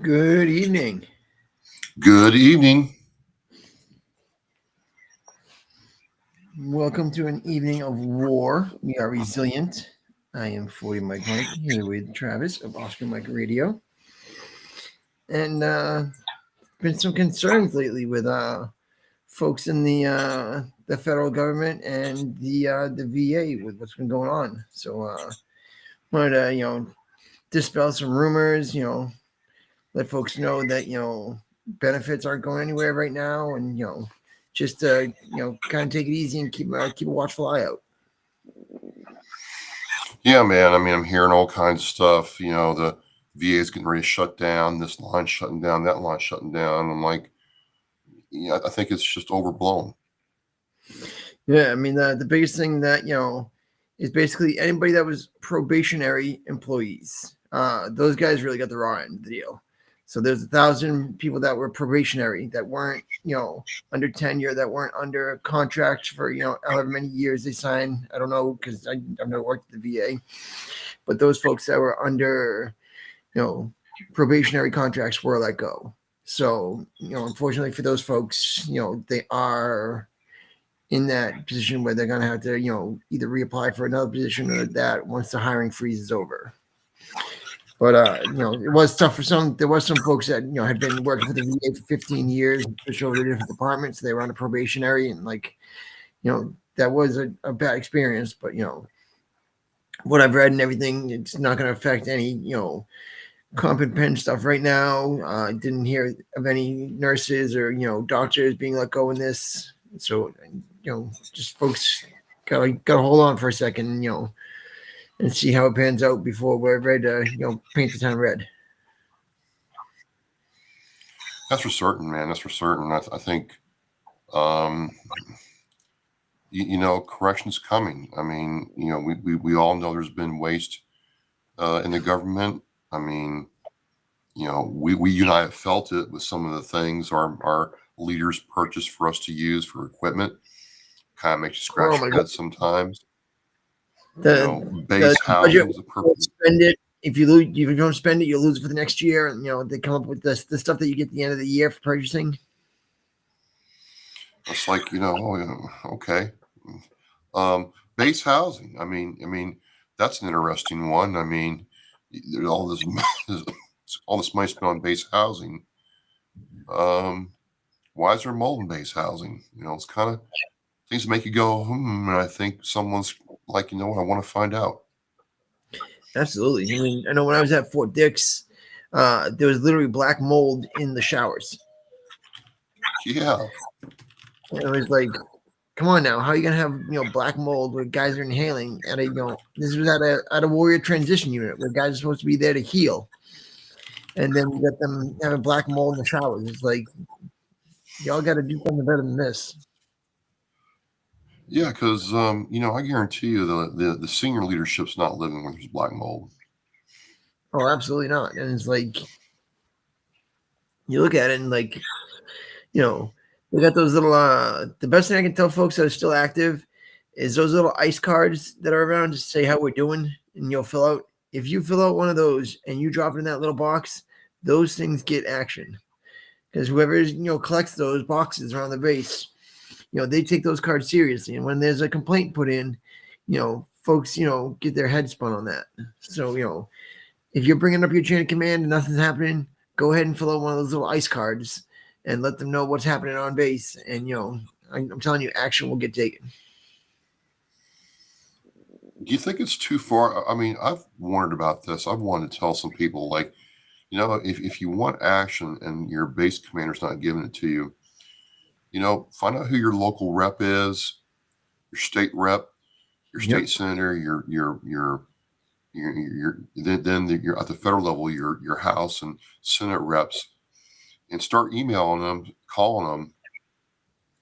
Good evening. Good evening. Welcome to an evening of war. We are resilient. I am 40 Mike here with Travis of Oscar Mike Radio. And been some concerns lately with folks in the federal government and the VA with what's been going on. So wanted to dispel some rumors. Let folks know that benefits aren't going anywhere right now, and just kind of take it easy and keep a watchful eye out. Yeah, man. I'm hearing all kinds of stuff. The VA is getting ready to shut down. This line shutting down. That line shutting down. I'm like, yeah, I think it's just overblown. Yeah, I mean the biggest thing that is basically anybody that was probationary employees. Those guys really got the raw end of the deal. So there's 1,000 people that were probationary that weren't under tenure, that weren't under contract for however many years they signed. I don't know because I've never worked at the VA, but those folks that were under probationary contracts were let go. So unfortunately for those folks, they are in that position where they're going to have to, either reapply for another position or that once the hiring freeze is over. But, it was tough for some. There was some folks that, had been working for the VA for 15 years, switched over to different departments. So they were on a probationary and that was a bad experience. But, what I've read and everything, it's not going to affect any, comp and pen stuff right now. I didn't hear of any nurses or, doctors being let go in this. So, just folks gotta hold on for a second, and see how it pans out before we're ready to, paint the town red. That's for certain, man. That's for certain. I think, um, correction's coming. We all know there's been waste in the government. We you and I have felt it with some of the things our leaders purchase for us to use for equipment. Kind of makes you scratch your head sometimes. Base housing is a perfect. Spend it. If you don't spend it, you'll lose it for the next year. And they come up with the stuff that you get at the end of the year for purchasing. It's like okay. Base housing. That's an interesting one. There's all this money spent on base housing. Why is there mold in base housing? It's kind of things that make you go, and I think someone's like, I want to find out. Absolutely. I know when I was at Fort Dix, there was literally black mold in the showers. Yeah. It was like, come on now, how are you gonna have black mold where guys are inhaling at a this was at a warrior transition unit where guys are supposed to be there to heal, and then we got them having black mold in the showers. It's like y'all got to do something better than this. Yeah, because I guarantee you the senior leadership's not living where there's black mold. Oh, absolutely not. And it's like you look at it and we got those little the best thing I can tell folks that are still active is those little ice cards that are around to say how we're doing, and you'll fill out. If you fill out one of those and you drop it in that little box, those things get action. Because whoever collects those boxes around the base, they take those cards seriously. And when there's a complaint put in, folks, get their head spun on that. So, if you're bringing up your chain of command and nothing's happening, go ahead and fill out one of those little ice cards and let them know what's happening on base. And, I'm telling you, action will get taken. Do you think it's too far? I've wondered about this. I've wanted to tell some people, like, if you want action and your base commander's not giving it to you, find out who your local rep is, your state rep, your state senator, your then you're at the federal level, your House and Senate reps, and start emailing them, calling them.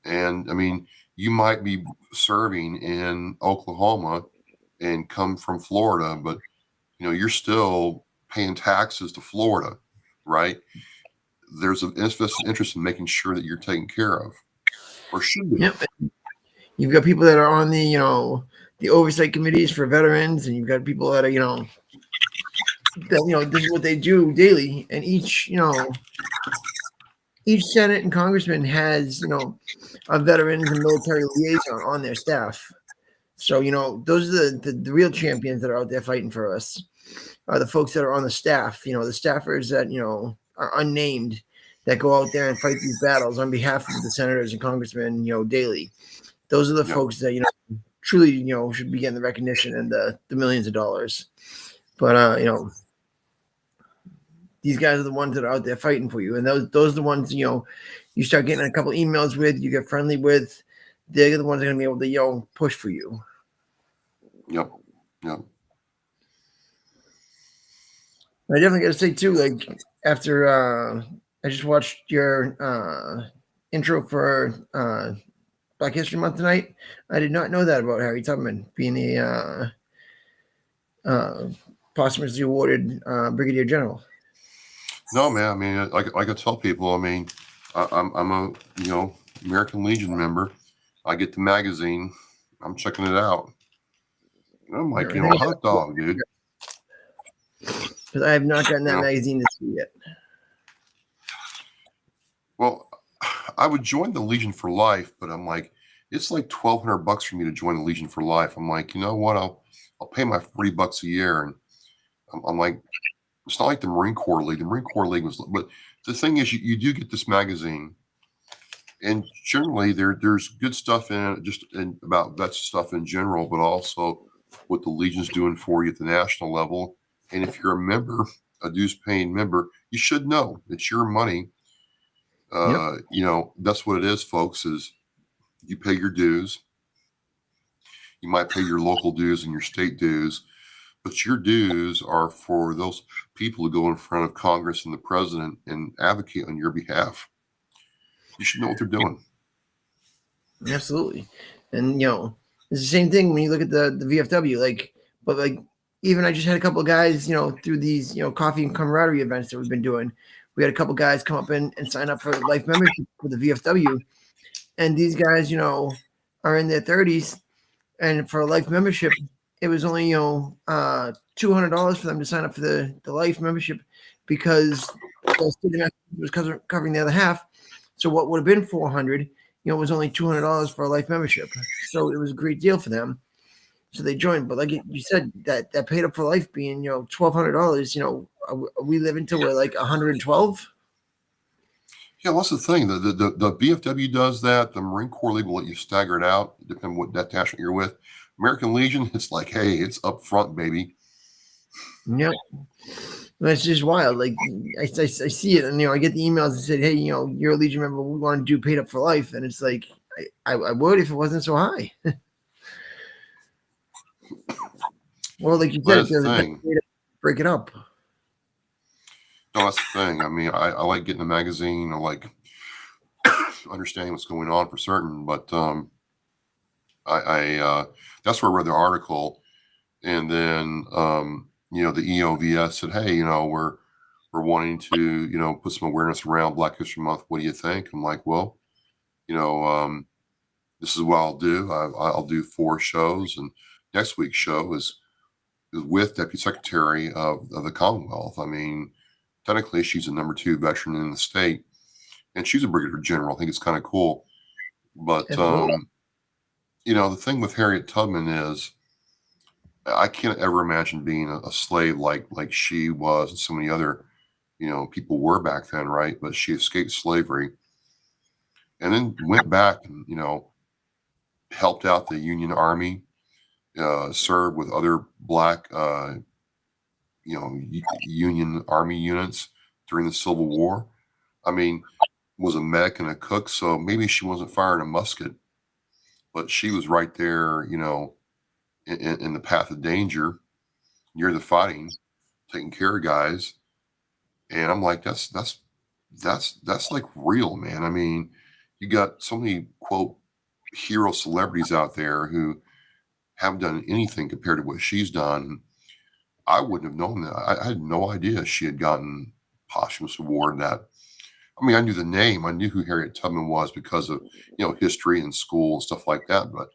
And you might be serving in Oklahoma and come from Florida, but you're still paying taxes to Florida, right? There's an interest in making sure that you're taken care of, or should be. Yep. You've got people that are on the the oversight committees for veterans, and you've got people that are that this is what they do daily, and each Senate and congressman has a veterans and military liaison on their staff. So those are the real champions that are out there fighting for us. Are the folks that are on the staff, the staffers that are unnamed, that go out there and fight these battles on behalf of the senators and congressmen, daily. Those are the Yep. folks that truly should be getting the recognition and the millions of dollars. But these guys are the ones that are out there fighting for you, and those are the ones you start getting a couple emails with, you get friendly with. They're the ones that are going to be able to push for you. Yep. Yep. I definitely got to say too, like after I just watched your intro for Black History Month tonight. I did not know that about Harry Tubman being a posthumously awarded Brigadier General. No, man. I mean, like I tell people, I mean, I'm a American Legion member. I get the magazine. I'm checking it out. And I'm like, hot dog, dude. Because I have not gotten that magazine to see yet. Well, I would join the Legion for life, but I'm like, it's like $1,200 for me to join the Legion for life. I'm like, you know what? I'll pay my $40 a year, and I'm like, it's not like the Marine Corps League. The Marine Corps League was, but the thing is, you do get this magazine, and generally there's good stuff in it, just about that stuff in general, but also what the Legion's doing for you at the national level. And if you're a member, a dues paying member, you should know it's your money. Yep. That's what it is, folks, is you pay your dues. You might pay your local dues and your state dues, but your dues are for those people who go in front of Congress and the president and advocate on your behalf. You should know what they're doing. Absolutely. And it's the same thing when you look at the VFW, but even I just had a couple of guys, through these, coffee and camaraderie events that we've been doing. We had a couple of guys come up and sign up for life membership for the VFW. And these guys, are in their 30s. And for a life membership, it was only, $200 for them to sign up for the life membership, because the state of Massachusetts was covering the other half. So what would have been $400, was only $200 for a life membership. So it was a great deal for them. So they joined. But like you said, that paid up for life being, $1,200, are we living till we're like 112? Yeah, what's the thing? The BFW does that. The Marine Corps League will let you stagger it out, depending on what detachment you're with. American Legion, it's like, hey, it's up front, baby. Yep. That's just wild. Like I see it, and I get the emails that said, "Hey, you're a Legion member. We want to do paid up for life," and it's like, I would if it wasn't so high. Well, like you said, there's a better way to break it up. No, that's the thing. I mean, I like getting a magazine. I like understanding what's going on for certain, but I that's where I read the article, and then the EOVS said, hey, we're wanting to put some awareness around Black History Month. What do you think? I'm like, well, this is what I'll do. I'll do 4 shows, and next week's show is with Deputy Secretary of the Commonwealth. I mean, technically, she's a number 2 veteran in the state, and she's a brigadier general. I think it's kind of cool. But the thing with Harriet Tubman is, I can't ever imagine being a slave like she was and so many other people were back then, right? But she escaped slavery and then went back and helped out the Union Army, served with other Black Union Army units during the Civil War. I mean, was a medic and a cook, so maybe she wasn't firing a musket, but she was right there, in the path of danger, near the fighting, taking care of guys. And I'm like, that's like real, man. I mean, you got so many quote hero celebrities out there who haven't done anything compared to what she's done. I wouldn't have known that. I had no idea she had gotten posthumous award. That, I mean, I knew the name. I knew who Harriet Tubman was because of history and school and stuff like that. But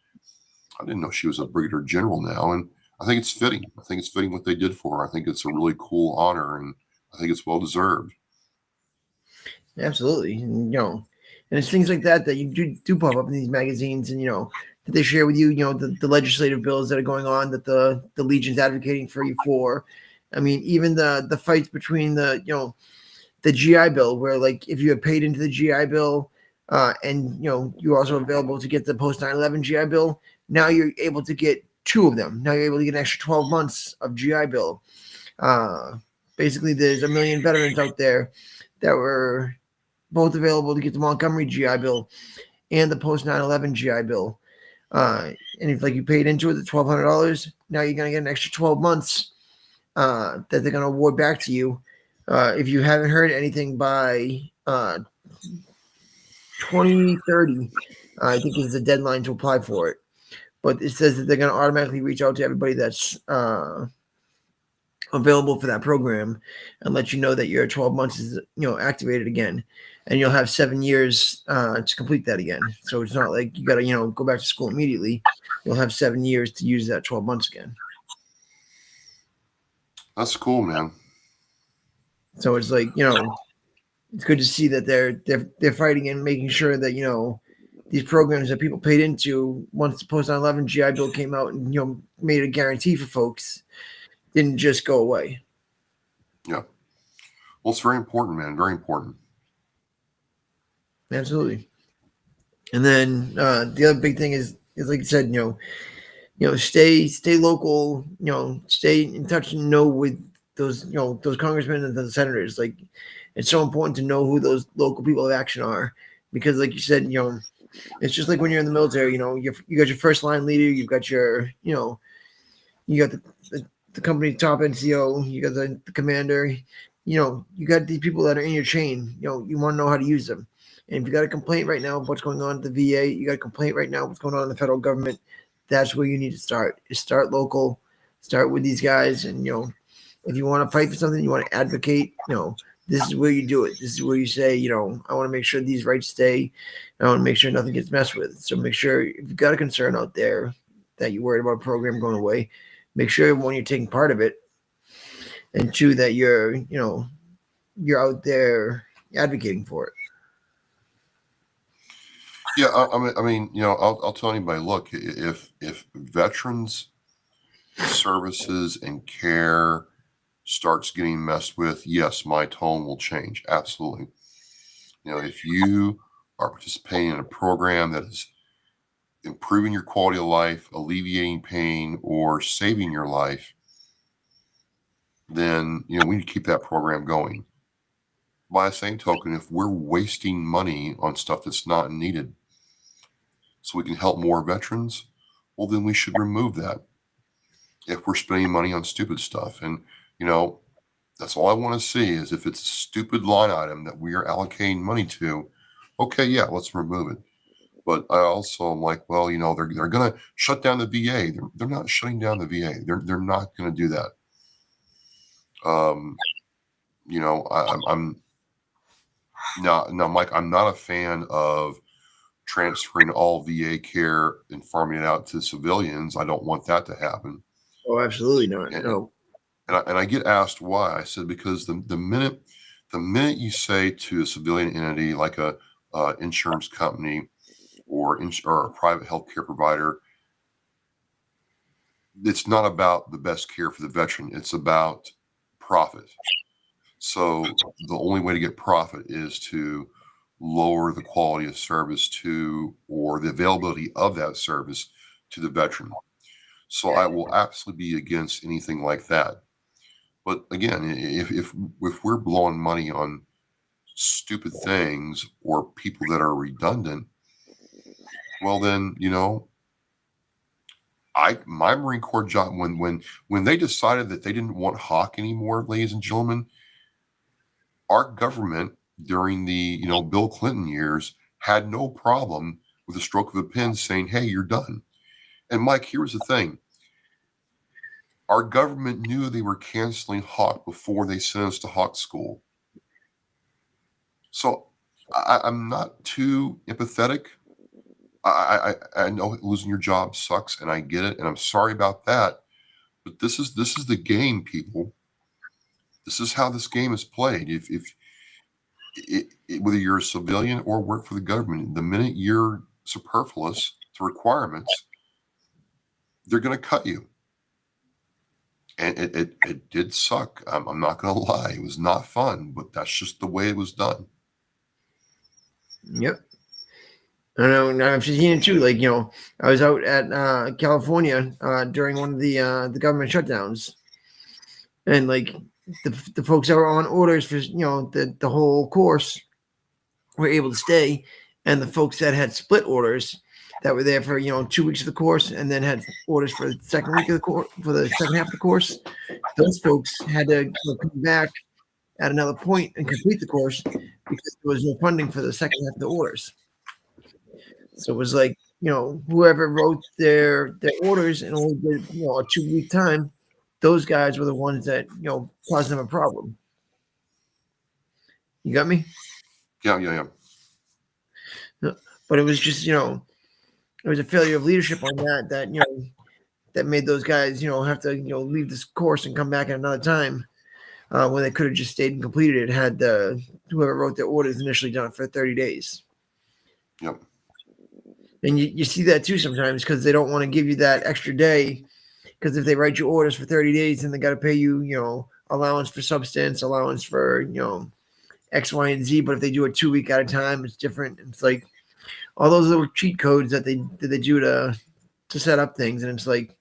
I didn't know she was a brigadier general now. And I think it's fitting. I think it's fitting what they did for her. I think it's a really cool honor, and I think it's well deserved. Absolutely. And it's things like that that you do pop up in these magazines, and that they share with you, the legislative bills that are going on that the Legion's advocating for you for. I mean, even the fights between the GI Bill, where like if you have paid into the GI Bill, and you're also available to get the post 9/11 GI Bill, now you're able to get two of them. Now you're able to get an extra 12 months of GI Bill. Uh, Basically, there's a million veterans out there that were both available to get the Montgomery GI Bill and the post 9/11 GI Bill. And if like you paid into it the $1,200, now you're gonna get an extra 12 months that they're gonna award back to you. If you haven't heard anything by 2030, I think is the deadline to apply for it. But it says that they're going to automatically reach out to everybody that's available for that program and let you know that your 12 months is activated again, and you'll have 7 years to complete that again. So it's not like you got to go back to school immediately. You'll have 7 years to use that 12 months again. That's cool, man. So it's like it's good to see that they're fighting and making sure that these programs that people paid into once the post 9/11 GI Bill came out and made a guarantee for folks didn't just go away. Yeah. Well, it's very important, man. Very important. Absolutely. And then the other big thing is like you said, stay local, stay in touch and know with those congressmen and the senators. Like it's so important to know who those local people of action are, because like you said, it's just like when you're in the military, you got your first line leader, you've got your, you got the company top NCO, you got the commander, you got these people that are in your chain, you want to know how to use them. And if you got a complaint right now of what's going on at the VA, you got a complaint right now of what's going on in the federal government, that's where you need to start. Is start local, start with these guys. And, if you want to fight for something, you want to advocate, this is where you do it. This is where you say, I want to make sure these rights stay. I want to make sure nothing gets messed with. So make sure if you've got a concern out there that you're worried about a program going away, make sure when you're taking part of it, and two, that you're out there advocating for it. Yeah, I mean, I'll tell anybody, look, if veterans services and care starts getting messed with, yes, my tone will change. Absolutely. If you are participating in a program that is improving your quality of life, alleviating pain, or saving your life, then we need to keep that program going. By the same token, if we're wasting money on stuff that's not needed so we can help more veterans, well, then we should remove that. If we're spending money on stupid stuff, and that's all I want to see is if it's a stupid line item that we are allocating money to, okay, yeah, let's remove it. But I also am like, well, they're going to shut down the VA. They're not shutting down the VA. They're not going to do that. I'm not, now, Mike, I'm not a fan of transferring all VA care and farming it out to civilians. I don't want that to happen. Oh, absolutely not. And, No. and I get asked why. I said because the minute you say to a civilian entity like a insurance company or a private healthcare provider, it's not about the best care for the veteran. It's about profit. So the only way to get profit is to lower the quality of service to, or the availability of that service to the veteran. So I will absolutely be against anything like that. But again, if we're blowing money on stupid things or people that are redundant, well then, my Marine Corps job, when they decided that they didn't want Hawk anymore, ladies and gentlemen, our government during the Bill Clinton years had no problem with a stroke of a pen saying, "Hey, you're done." And Mike, here's the thing: our government knew they were canceling Hawk before they sent us to Hawk school. So I'm not too empathetic. I know losing your job sucks, and I get it, and I'm sorry about that. But this is the game, people. This is how this game is played. Whether you're a civilian or work for the government, the minute you're superfluous to requirements, they're going to cut you. And it did suck. I'm not going to lie. It was not fun, but that's just the way it was done. Yep. I know. I've seen it too. Like, I was out at California during one of the government shutdowns, and like the folks that were on orders for the whole course were able to stay, and the folks that had split orders that were there for 2 weeks of the course and then had orders for the second week of the course, for the second half of the course, those folks had to come back at another point and complete the course because there was no funding for the second half of the orders. So it was like, whoever wrote their orders in only did, a 2 week time, those guys were the ones that, caused them a problem. You got me? Yeah. But it was just, it was a failure of leadership on that that made those guys, have to, leave this course and come back at another time when they could have just stayed and completed it had whoever wrote their orders initially done it for 30 days. Yep. And you see that too sometimes because they don't want to give you that extra day because if they write you orders for 30 days, then they got to pay you, allowance for substance, allowance for, X, Y, and Z. But if they do it 2 week at a time, it's different. It's like all those little cheat codes that they do to set up things. And it's like,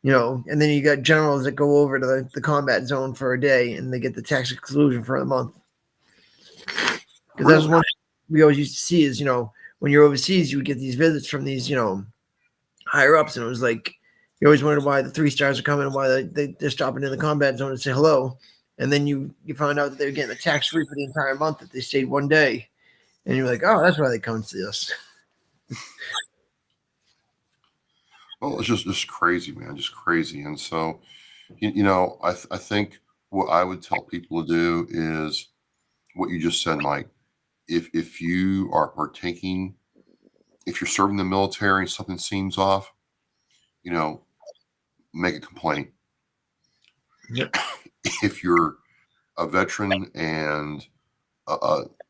and then you got generals that go over to the combat zone for a day and they get the tax exclusion for a month. Because that's one we always used to see is, when you're overseas, you would get these visits from these, higher ups. And it was like, you always wondered why the 3 stars are coming and why they're stopping in the combat zone to say hello. And then you find out that they were getting a tax free for the entire month that they stayed one day. And you're like, oh, that's why they come and see us. Well, it's just crazy, man, just crazy. And so, I think what I would tell people to do is what you just said, Mike. If you are partaking, if you're serving the military, something seems off, make a complaint. Yep. If you're a veteran and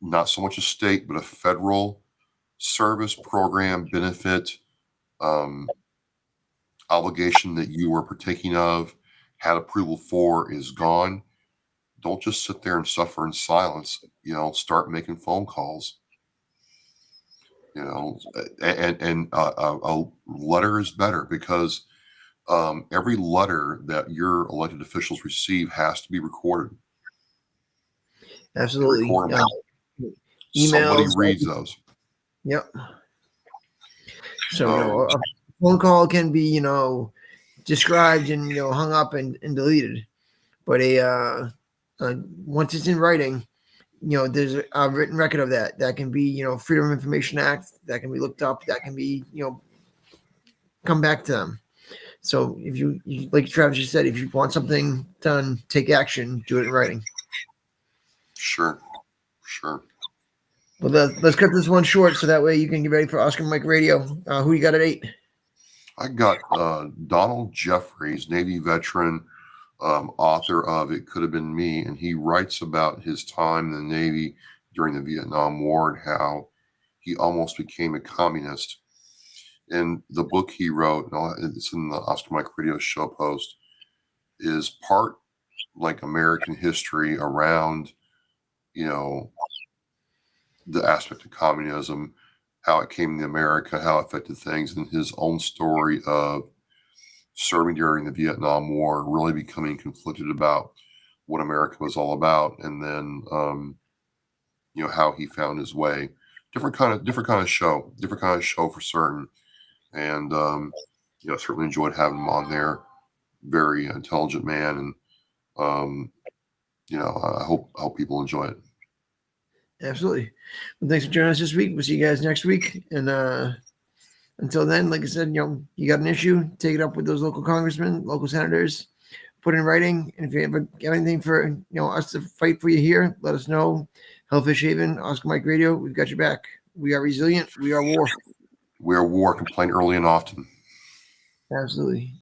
not so much a state, but a federal service program benefit obligation that you were partaking of, had approval for, is gone, don't just sit there and suffer in silence. Start making phone calls. And a letter is better because every letter that your elected officials receive has to be recorded. Absolutely. Somebody Emails. reads those. Yep. So, a phone call can be, described and, hung up and deleted. But once it's in writing, there's a written record of that. That can be, Freedom of Information Act. That can be looked up. That can be, come back to them. So if you like Travis just said, if you want something done, take action, do it in writing. Sure. Well, let's cut this one short so that way you can get ready for Oscar Mike Radio. Who you got at 8? I got Donald Jeffries, Navy veteran, author of It Could Have Been Me, and he writes about his time in the Navy during the Vietnam War and how he almost became a communist. And the book he wrote, and it's in the Oscar Mike Radio show post, is part like American history around, the aspect of communism, how it came to America, how it affected things, and his own story of serving during the Vietnam War, really becoming conflicted about what America was all about, and then how he found his way. Different kind of show for certain. And certainly enjoyed having him on there. Very intelligent man, and I hope people enjoy it. Absolutely. Well, thanks for joining us this week. We'll see you guys next week. And until then, like I said, you got an issue, take it up with those local congressmen, local senators, put it in writing. And if you ever got anything for us to fight for you here, let us know. Hellfish Haven, Oscar Mike Radio, we've got your back. We are resilient. We are WAR. We are WAR. Complain early and often. Absolutely.